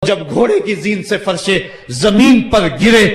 جب گھوڑے کی زین سے فرشے زمین پر گرے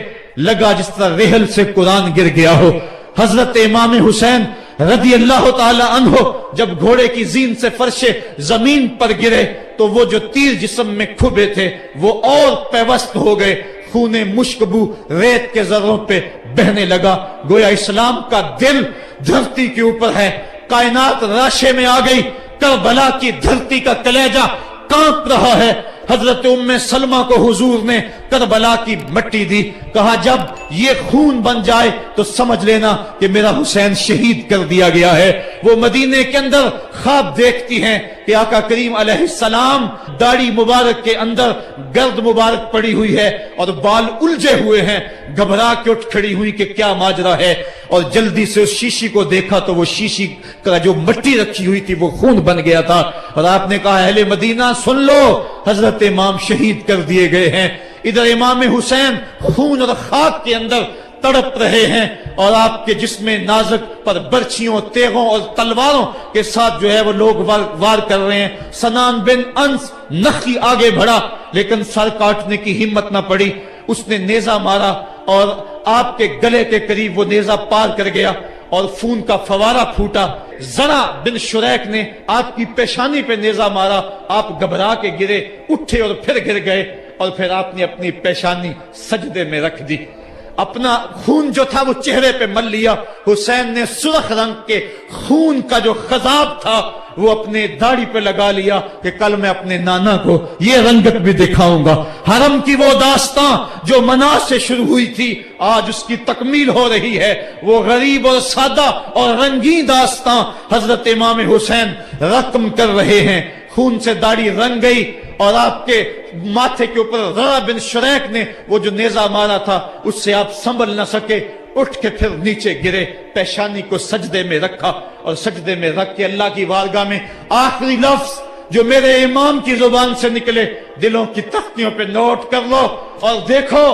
لگا جس طرح ریحل سے قرآن گر گیا ہو. حضرت امام حسین رضی اللہ تعالی عنہ جب گھوڑے کی زین سے فرشے زمین پر گرے تو وہ جو تیر جسم میں کھبے تھے وہ اور پیوست ہو گئے. خون مشکبو ریت کے ذروں پہ بہنے لگا. گویا اسلام کا دل دھرتی کے اوپر ہے. کائنات راشے میں آ گئی. کربلا کی دھرتی کا کلیجہ کانپ رہا ہے. حضرت ام سلمہ کو حضور نے کربلا کی مٹی دی. کہا جب یہ خون بن جائے تو سمجھ لینا کہ میرا حسین شہید کر دیا گیا ہے. وہ مدینے کے اندر خواب دیکھتی ہیں کہ آقا کریم علیہ السلام داڑھی مبارک کے اندر گرد مبارک پڑی ہوئی ہے اور بال الجھے ہوئے ہیں. گھبرا کے اٹھ کھڑی ہوئی کہ کیا ماجرا ہے, اور جلدی سے اس شیشی کو دیکھا تو وہ شیشی کا جو مٹی رکھی ہوئی تھی وہ خون بن گیا تھا. اور آپ نے کہا اہل مدینہ سن لو, حضرت امام شہید کر دیے گئے ہیں. ادھر امام حسین خون اور خاک کے اندر تڑپ رہے ہیں اور آپ کے جسم نازک پر برچھیوں, تیغوں اور تلواروں کے ساتھ جو ہے وہ لوگ وار کر رہے ہیں. سنان بن انس نخی آگے بڑھا لیکن سر کاٹنے کی ہمت نہ پڑی. اس نے نیزہ مارا اور آپ کے گلے کے قریب وہ نیزہ پار کر گیا اور خون کا فوارہ پھوٹا. زرع بن شریک نے آپ کی پیشانی پہ نیزہ مارا. آپ گھبرا کے گرے, اٹھے اور پھر گر گئے اور پھر آپ نے اپنی پیشانی سجدے میں رکھ دی. اپنا خون جو تھا وہ چہرے پہ مل لیا. حسین نے سرخ رنگ کے خون کا جو خضاب تھا وہ اپنے داڑھی پہ لگا لیا کہ کل میں اپنے نانا کو یہ رنگت بھی دکھاؤں گا. حرم کی وہ داستان جو مناس سے شروع ہوئی تھی آج اس کی تکمیل ہو رہی ہے. وہ غریب اور سادہ اور رنگین داستان حضرت امام حسین رقم کر رہے ہیں. خون سے داڑھی رنگ گئی اور آپ کے ماتھے کے اوپر زرع بن شریک نے وہ جو نیزہ مارا تھا اس سے آپ سنبھل نہ سکے. اٹھ کے پھر نیچے گرے, پیشانی کو سجدے میں رکھا اور سجدے میں رکھ کے اللہ کی بارگاہ میں آخری لفظ جو میرے امام کی زبان سے نکلے دلوں کی تختیوں پہ نوٹ کر لو اور دیکھو.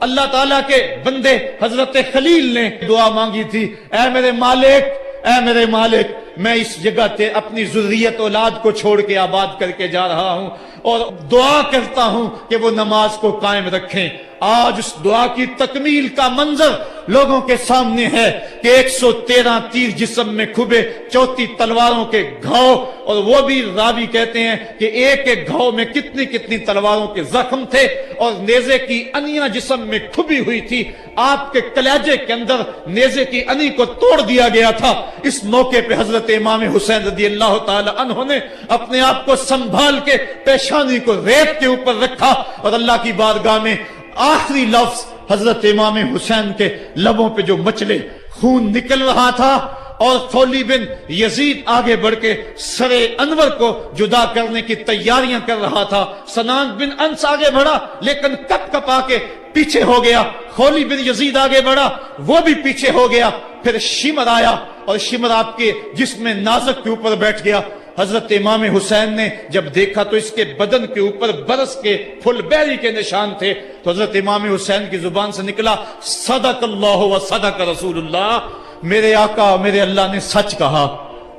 اللہ تعالیٰ کے بندے حضرت خلیل نے دعا مانگی تھی, اے میرے مالک, اے میرے مالک, میں اس جگہ تے اپنی ذریت اولاد کو چھوڑ کے آباد کر کے جا رہا ہوں اور دعا کرتا ہوں کہ وہ نماز کو قائم رکھیں. آج اس دعا کی تکمیل کا منظر لوگوں کے سامنے ہے کہ 113 تیر جسم میں کھبے, 34 تلواروں کے گھاؤ, اور وہ بھی راوی کہتے ہیں کہ ایک ایک گھاؤ میں کتنی کتنی تلواروں کے زخم تھے اور نیزے کی انیاں جسم میں کھبی ہوئی تھی. آپ کے کلیجے کے اندر نیزے کی انی کو توڑ دیا گیا تھا. اس موقع پہ حضرت امام حسین رضی اللہ تعالی عنہ نے اپنے آپ کو سنبھال کے پیشانی کو ریت کے اوپر رکھا اور اللہ کی بارگاہ میں آخری لفظ حضرت امام حسین کے لبوں پہ جو مچلے خون نکل رہا تھا اور خولی بن یزید آگے بڑھ کے سر انور کو جدا کرنے کی تیاریاں کر رہا تھا. سنان بن انس آگے بڑھا لیکن کپ کپا کے پیچھے ہو گیا. خولی بن یزید آگے بڑھا, وہ بھی پیچھے ہو گیا. پھر شمر آیا اور شمر آپ کے جسم نازک کے اوپر بیٹھ گیا. حضرت امام حسین نے جب دیکھا تو اس کے بدن کے اوپر برس کے پھل بیری کے نشان تھے. تو حضرت امام حسین کی زبان سے نکلا صدق اللہ و صدق رسول اللہ, میرے آقا میرے اللہ نے سچ کہا.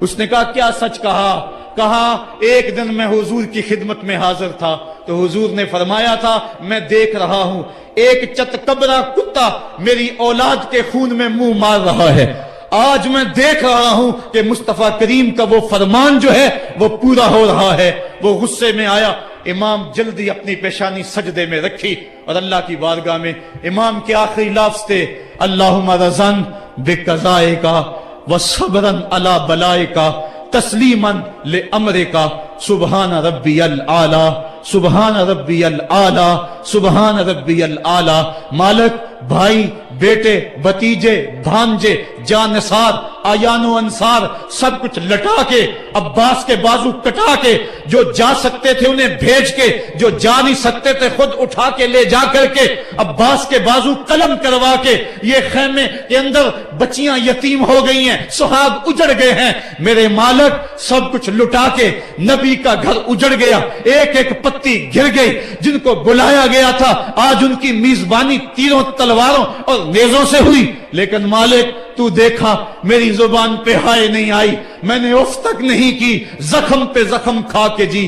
اس نے کہا کیا سچ کہا؟ کہا ایک دن میں حضور کی خدمت میں حاضر تھا تو حضور نے فرمایا تھا میں دیکھ رہا ہوں ایک چتکبرا کتا میری اولاد کے خون میں منہ مار رہا ہے. آج میں دیکھ رہا ہوں کہ مصطفیٰ کریم کا وہ فرمان جو ہے وہ پورا ہو رہا ہے. وہ غصے میں آیا. امام جلدی اپنی پیشانی سجدے میں رکھی اور اللہ کی بارگاہ میں امام کے آخری لفظ تھے اللہم رضن بقضائک وصبرن علی بلائک تسلیما لامرک سبحان ربی الاعلی سبحان ربی الاعلی سبحان ربی الاعلی. مالک, بھائی, بیٹے, بھتیجے, بھانجے, جانثار, آیان و انصار سب کچھ لٹا کے عباس کے بازو کٹا کے جو جا سکتے تھے انہیں بھیج کے, جو جا نہیں سکتے تھے خود اٹھا کے لے جا کر کے عباس کے بازو قلم کروا کے یہ خیمے کے اندر بچیاں یتیم ہو گئی ہیں, سہاگ اجڑ گئے ہیں. میرے مالک سب کچھ لٹا کے نبی کا گھر اجڑ گیا, ایک ایک پتی گر گئی. جن کو بلایا گیا تھا آج ان کی میزبانی تیروں تلواروں اور نیزوں سے ہوئی. لیکن مالک تو دیکھا میری زبان پہ ہائے نہیں آئی, میں نے اف تک نہیں کی, زخم پہ زخم کھا کے جی.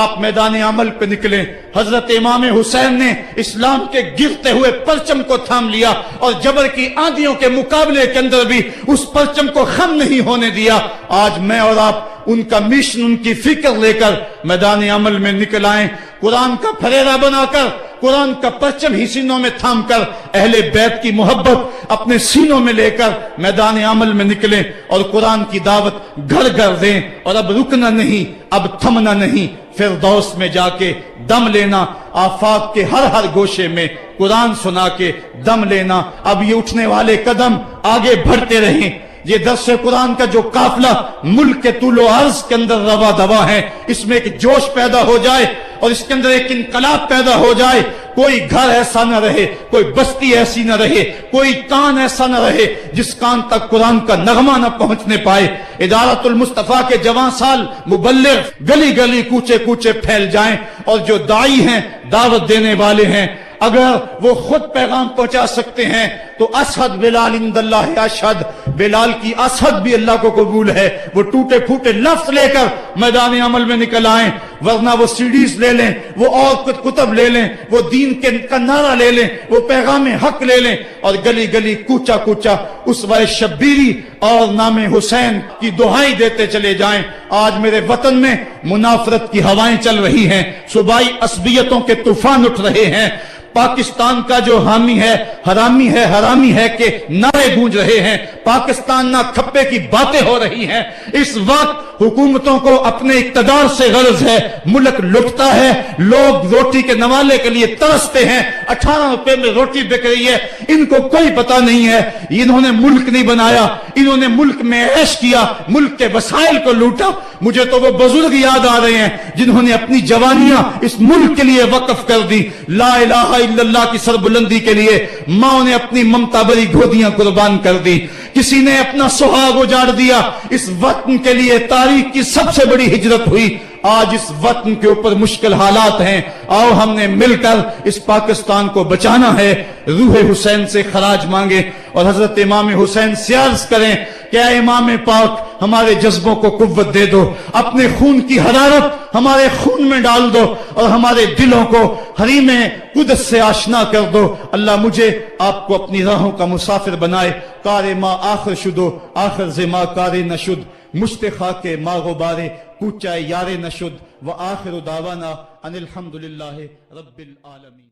آپ میدان عمل پہ نکلے. حضرت امام حسین نے اسلام کے گرتے ہوئے پرچم کو تھام لیا اور جبر کی آندھیوں کے مقابلے کے اندر بھی اس پرچم کو خم نہیں ہونے دیا. آج میں اور آپ ان کا مشن، ان کی فکر لے کر میدان عمل میں نکل آئیں. قرآن کا پھریرا بنا کر، قرآن کا پرچم ہی سینوں میں تھام کر، اہل بیت کی محبت اپنے سینوں میں لے کر میدان عمل میں نکلیں اور قرآن کی دعوت گھر گھر دیں. اور اب رکنا نہیں، اب تھمنا نہیں، فردوس میں جا کے دم لینا، آفاق کے ہر ہر گوشے میں قرآن سنا کے دم لینا. اب یہ اٹھنے والے قدم آگے بڑھتے رہیں. یہ درس قرآن کا جو قافلہ ملک کے طول و عرض کے اندر روا دوا ہے، اس میں ایک جوش پیدا ہو جائے اور اس کے اندر ایک انقلاب پیدا ہو جائے. کوئی گھر ایسا نہ رہے، کوئی بستی ایسی نہ رہے، کوئی کان ایسا نہ رہے جس کان تک قرآن کا نغمہ نہ پہنچنے پائے. ادارت المصطفیٰ کے جوان سال مبلغ گلی گلی کوچے کوچے پھیل جائیں، اور جو داعی ہیں، دعوت دینے والے ہیں، اگر وہ خود پیغام پہنچا سکتے ہیں تو اشہد بلال عند اللہ اشہد، بلال کی اشہد بھی اللہ کو قبول ہے. وہ ٹوٹے پھوٹے لفظ لے کر میدان عمل میں نکل آئیں، ورنہ وہ سیڈیز لے لیں، وہ اور کچھ کتب لے لیں، وہ دین کا نعرہ لے لیں، وہ پیغام حق لے لیں، اور گلی گلی کوچا کوچا اسوہ شبیری اور نام حسین کی دہائی دیتے چلے جائیں. آج میرے وطن میں منافرت کی ہوائیں چل رہی ہیں، صوبائی عصبیتوں کے طوفان اٹھ رہے ہیں. پاکستان کا جو حامی ہے حرامی ہے کہ نعرے گونج رہے ہیں. پاکستان نہ کھپے کی باتیں ہو رہی ہیں. اس وقت حکومتوں کو اپنے اقتدار سے غرض ہے. ملک لٹتا ہے، لوگ روٹی کے نوالے کے لیے ترستے ہیں. 18 روپے میں روٹی بک رہی ہے، ان کو کوئی پتہ نہیں ہے. انہوں نے ملک نہیں بنایا، انہوں نے ملک میں عیش کیا، ملک کے وسائل کو لوٹا. مجھے تو وہ بزرگ یاد آ رہے ہیں جنہوں نے اپنی جوانیاں اس ملک کے لیے وقف کر دی. لا الہ الا اللہ کی سربلندی کے لیے ماں نے اپنی ممتا بری گودیاں قربان کر دی. کسی نے اپنا سہاگ اجاڑ دیا. اس وطن کے لیے تاریخ کی سب سے بڑی ہجرت ہوئی. آج اس وطن کے اوپر مشکل حالات ہیں. آؤ ہم نے مل کر اس پاکستان کو بچانا ہے. روح حسین سے خراج مانگے اور حضرت امام حسین سے عرض کریں کہ اے امام پاک، ہمارے جذبوں کو قوت دے دو، اپنے خون کی حرارت ہمارے خون میں ڈال دو اور ہمارے دلوں کو حریم قدس سے آشنا کر دو. اللہ مجھے آپ کو اپنی راہوں کا مسافر بنائے. کار ما آخر شدو آخر زما کار نشد، مشت خاک ما غبارے کوچہ یار نشد، و آخر دعوانا ان الحمدللہ رب العالمین.